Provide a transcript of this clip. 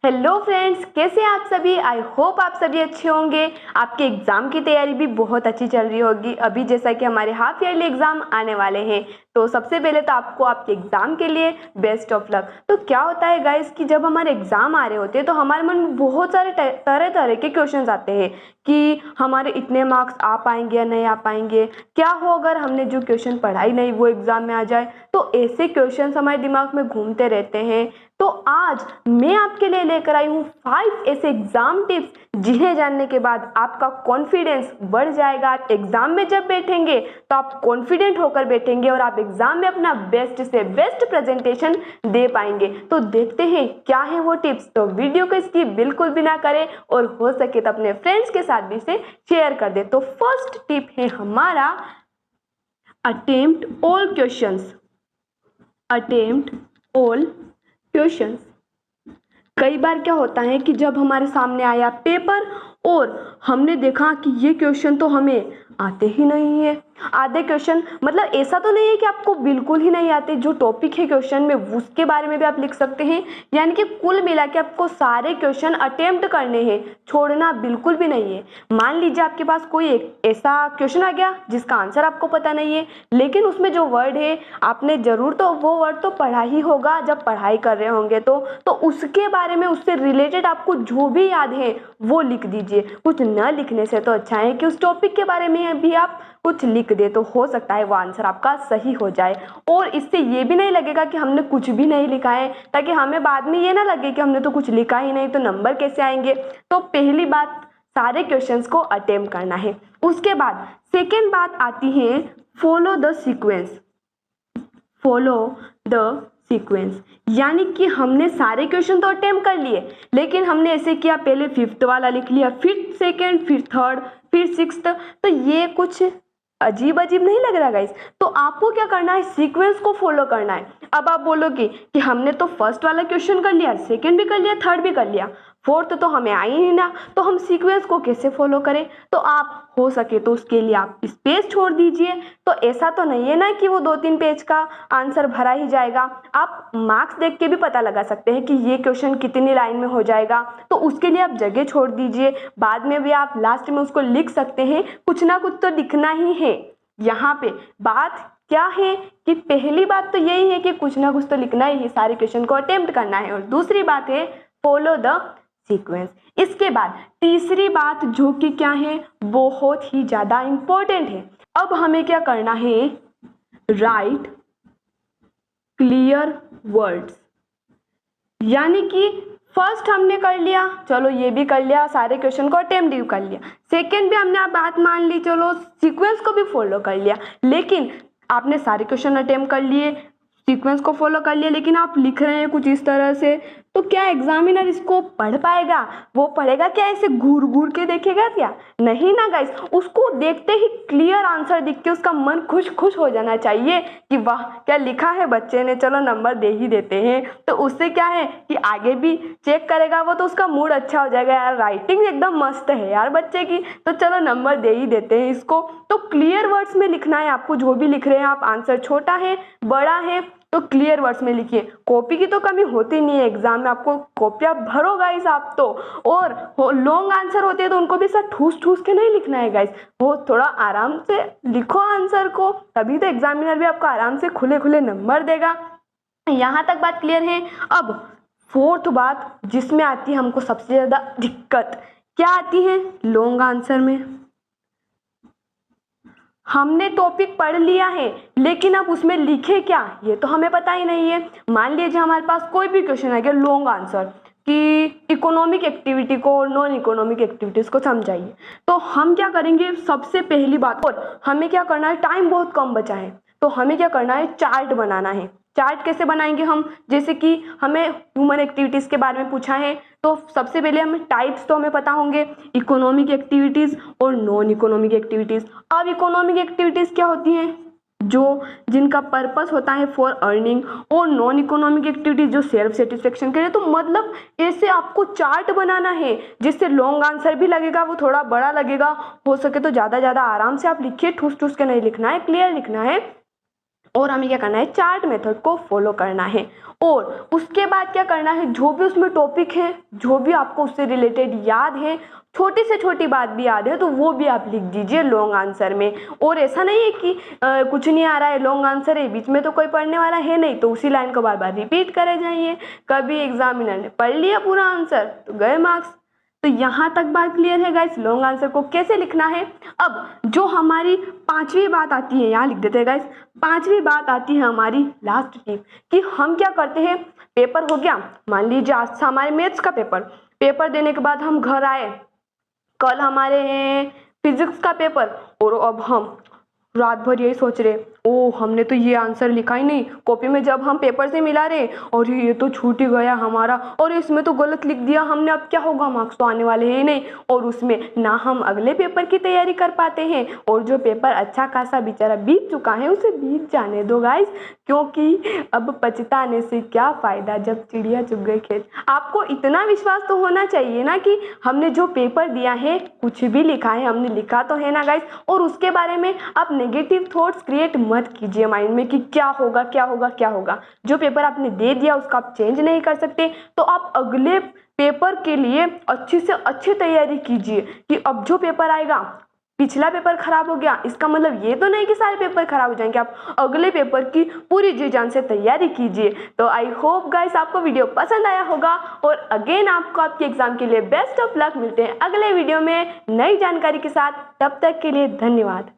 Hello friends, कैसे हैं आप सभी। आई होप आप सभी अच्छे होंगे। आपके एग्ज़ाम की तैयारी भी बहुत अच्छी चल रही होगी। अभी जैसा कि हमारे हाफ ईयरली एग्ज़ाम आने वाले हैं, तो सबसे पहले तो आपको आपके एग्ज़ाम के लिए बेस्ट ऑफ लक। तो क्या होता है गाइस कि जब हमारे एग्ज़ाम आ रहे होते हैं तो हमारे मन में बहुत सारे तरह तरह के क्वेश्चंस आते हैं कि हमारे इतने मार्क्स आ पाएंगे या नहीं आ पाएंगे, क्या हो अगर हमने जो क्वेश्चन पढ़ाई नहीं वो एग्ज़ाम में आ जाए। तो ऐसे क्वेश्चंस हमारे दिमाग में घूमते रहते हैं। तो आज मैं आपके लिए लेकर आई हूँ 5 ऐसे एग्जाम टिप्स जिन्हें जानने के बाद आपका कॉन्फिडेंस बढ़ जाएगा। आप एग्जाम में जब बैठेंगे तो आप कॉन्फिडेंट होकर बैठेंगे और आप एग्जाम में अपना बेस्ट से बेस्ट प्रेजेंटेशन दे पाएंगे। तो देखते हैं क्या है वो टिप्स। तो वीडियो को स्किप बिल्कुल भी ना करें और हो सके तो अपने फ्रेंड्स के साथ भी इसे शेयर कर दे। तो फर्स्ट टिप है हमारा attempt all questions. Attempt all questions. कई बार क्या होता है कि जब हमारे सामने आया पेपर और हमने देखा कि ये क्वेश्चन तो हमें आते ही नहीं है। आधे क्वेश्चन मतलब ऐसा तो नहीं है कि आपको बिल्कुल ही नहीं आते, जो टॉपिक है क्वेश्चन में उसके बारे में भी आप लिख सकते हैं। यानी कि कुल मिला के आपको सारे क्वेश्चन अटेम्प्ट करने हैं, छोड़ना बिल्कुल भी नहीं है। मान लीजिए आपके पास कोई एक ऐसा क्वेश्चन आ गया जिसका आंसर आपको पता नहीं है, लेकिन उसमें जो वर्ड है आपने जरूर तो वो वर्ड तो पढ़ा ही होगा जब पढ़ाई कर रहे होंगे। तो उसके बारे में, उससे रिलेटेड आपको जो भी याद है वो लिख दीजिए। कुछ न लिखने से तो अच्छा है कि उस टॉपिक के बारे में भी आप कुछ लिख दे, तो हो सकता है वो आंसर आपका सही हो जाए। और इससे ये भी नहीं लगेगा कि हमने कुछ भी नहीं लिखा है, ताकि हमें बाद में ये ना लगे कि हमने तो कुछ लिखा ही नहीं, तो नंबर कैसे आएंगे। तो पहली बात, सारे क्वेश्चंस को अटेम्प्ट करना है। उसके बाद सेकेंड बात आती है follow the sequence. Follow the sequence यानी कि हमने सारे क्वेश्चन तो अटेम्प्ट कर लिए, लेकिन हमने ऐसे किया, पहले फिफ्थ वाला लिख लिया, फिर सेकेंड, फिर थर्ड, फिर सिक्स्थ। तो ये कुछ अजीब अजीब नहीं लग रहा गाइस। तो आपको क्या करना है, सीक्वेंस को फॉलो करना है। अब आप बोलोगे कि हमने तो फर्स्ट वाला क्वेश्चन कर लिया, सेकेंड भी कर लिया, थर्ड भी कर लिया, फोर्थ तो हमें आई ही ना, तो हम सीक्वेंस को कैसे फॉलो करें। तो आप हो सके तो उसके लिए आप स्पेस छोड़ दीजिए। तो ऐसा तो नहीं है ना कि वो 2-3 पेज का आंसर भरा ही जाएगा। आप मार्क्स देख के भी पता लगा सकते हैं कि ये क्वेश्चन कितनी लाइन में हो जाएगा, तो उसके लिए आप जगह छोड़ दीजिए। बाद में भी आप लास्ट में उसको लिख सकते हैं, कुछ ना कुछ तो लिखना ही है। यहाँ पे बात क्या है कि पहली बात तो यही है कि कुछ ना कुछ तो लिखना ही है, सारे क्वेश्चन को अटेम्प्ट करना है। और दूसरी बात है फॉलो द सीक्वेंस। इसके बाद तीसरी बात जो कि क्या है, बहुत ही ज्यादा इंपॉर्टेंट है। अब हमें क्या करना है, राइट क्लियर वर्ड्स। यानी कि फर्स्ट हमने कर लिया, चलो ये भी कर लिया, सारे क्वेश्चन को अटेम्प्ट भी कर लिया। सेकेंड भी हमने आप बात मान ली, चलो सीक्वेंस को भी फॉलो कर लिया। लेकिन आपने सारे क्वेश्चन अटेम्प्ट कर लिए, सीक्वेंस को फॉलो कर लिया, लेकिन आप लिख रहे हैं कुछ इस तरह से, तो क्या एग्जामिनर इसको पढ़ पाएगा? वो पढ़ेगा क्या, ऐसे घूर घूर के देखेगा क्या? नहीं ना गाइस। उसको देखते ही क्लियर आंसर दिख के उसका मन खुश खुश हो जाना चाहिए कि वाह क्या लिखा है बच्चे ने, चलो नंबर दे ही देते हैं। तो उससे क्या है कि आगे भी चेक करेगा वो, तो उसका मूड अच्छा हो जाएगा, यार राइटिंग एकदम मस्त है यार बच्चे की, तो चलो नंबर दे ही देते हैं इसको। तो क्लियर वर्ड्स में लिखना है आपको, जो भी लिख रहे हैं आप, आंसर छोटा है बड़ा है तो क्लियर वर्ड्स में लिखिए। कॉपी की तो कमी होती नहीं है एग्जाम में, आपको कॉपियां भरो गाइस आप तो। और लॉन्ग आंसर होते हैं तो उनको भी सब ठूस ठूस के नहीं लिखना है गाइस, वो थोड़ा आराम से लिखो आंसर को, तभी तो एग्जामिनर भी आपको आराम से खुले खुले नंबर देगा। यहाँ तक बात क्लियर है। अब फोर्थ बात जिसमें आती है हमको सबसे ज्यादा दिक्कत, क्या आती है, लॉन्ग आंसर में। हमने टॉपिक पढ़ लिया है, लेकिन अब उसमें लिखे क्या ये तो हमें पता ही नहीं है। मान लीजिए हमारे पास कोई भी क्वेश्चन आ गया लॉन्ग आंसर कि इकोनॉमिक एक्टिविटी को और नॉन इकोनॉमिक एक्टिविटीज को समझाइए, तो हम क्या करेंगे, सबसे पहली बात, और हमें क्या करना है, टाइम बहुत कम बचा है, तो हमें क्या करना है, चार्ट बनाना है। चार्ट कैसे बनाएंगे हम, जैसे कि हमें ह्यूमन एक्टिविटीज के बारे में पूछा है, तो सबसे पहले हमें टाइप्स तो हमें पता होंगे, इकोनॉमिक एक्टिविटीज और नॉन इकोनॉमिक एक्टिविटीज। अब इकोनॉमिक एक्टिविटीज क्या होती हैं, जो जिनका पर्पस होता है फॉर अर्निंग, और नॉन इकोनॉमिक एक्टिविटीज जो सेल्फ सेटिस्फेक्शन के लिए। तो मतलब ऐसे आपको चार्ट बनाना है जिससे लॉन्ग आंसर भी लगेगा, वो थोड़ा बड़ा लगेगा, हो सके तो ज़्यादा आराम से आप लिखिए, ठूस ठूस के नहीं लिखना है, क्लियर लिखना है। और हमें क्या करना है, चार्ट मेथड को फॉलो करना है। और उसके बाद क्या करना है, जो भी उसमें टॉपिक है, जो भी आपको उससे रिलेटेड याद है, छोटी से छोटी बात भी याद है तो वो भी आप लिख दीजिए लॉन्ग आंसर में। और ऐसा नहीं है कि कुछ नहीं आ रहा है, लॉन्ग आंसर है, बीच में तो कोई पढ़ने वाला है नहीं, तो उसी लाइन को बार बार रिपीट करे जाइए। कभी एग्जामिनर ने पढ़ लिया पूरा आंसर तो गए मार्क्स। तो यहाँ तक बात क्लियर है गाइस, लॉन्ग आंसर को कैसे लिखना है। अब जो हमारी पांचवी बात आती है, यहाँ लिख देते हैं गाइस, पांचवी बात आती है हमारी लास्ट टिप, कि हम क्या करते हैं, पेपर हो गया, मान लीजिए आज था हमारे मैथ्स का पेपर देने के बाद हम घर आए, कल हमारे हैं फिजिक्स का पेपर, और अब हम रात भर यही सोच रहे, ओ हमने तो ये आंसर लिखा ही नहीं कॉपी में, जब हम पेपर से मिला रहे और ये तो छूट ही गया हमारा, और इसमें तो गलत लिख दिया हमने, अब क्या होगा, मार्क्स तो आने वाले हैं ही नहीं। और उसमें ना हम अगले पेपर की तैयारी कर पाते हैं, और जो पेपर अच्छा खासा बेचारा बीत चुका है उसे बीत जाने दो गाइस, क्योंकि अब पछताने से क्या फ़ायदा जब चिड़िया चुग गई खेत। आपको इतना विश्वास तो होना चाहिए ना कि हमने जो पेपर दिया है, कुछ भी लिखा है, हमने लिखा तो है ना गाइस, और उसके बारे में आप नेगेटिव थॉट्स क्रिएट मत कीजिए माइंड में कि क्या होगा क्या होगा क्या होगा। जो पेपर आपने दे दिया उसका आप चेंज नहीं कर सकते, तो आप अगले पेपर के लिए अच्छी से अच्छी तैयारी कीजिए कि अब जो पेपर आएगा, पिछला पेपर खराब हो गया इसका मतलब ये तो नहीं कि सारे पेपर खराब हो जाएंगे, आप अगले पेपर की पूरी जी जान से तैयारी कीजिए। तो आई होप गाइस आपको वीडियो पसंद आया होगा, और अगेन आपको आपके एग्जाम के लिए बेस्ट ऑफ लक। मिलते हैं अगले वीडियो में नई जानकारी के साथ, तब तक के लिए धन्यवाद।